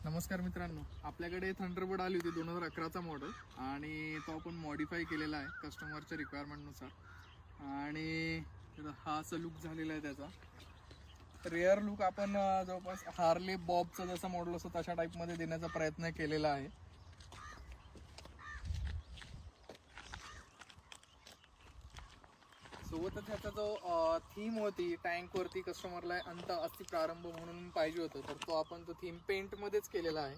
नमस्कार मित्रांनो, आपल्याकडे थंडरबर्ड आली होती 2011चा मॉडेल आणि तो आपण मॉडिफाय केलेला आहे कस्टमरच्या रिक्वायरमेंटनुसार. आणि हा असा लुक झालेला आहे त्याचा. रेअर लुक आपण जवळपास हार्ले बॉबचा जसा मॉडेल असतो तशा टाईपमध्ये देण्याचा प्रयत्न केलेला आहे. सोबतच ह्याचा जो थीम होती टँकवरती कस्टमरला अंत अस्थि प्रारंभ म्हणून पाहिजे होतं, तर तो आपण तो थीम पेंटमध्येच केलेला आहे.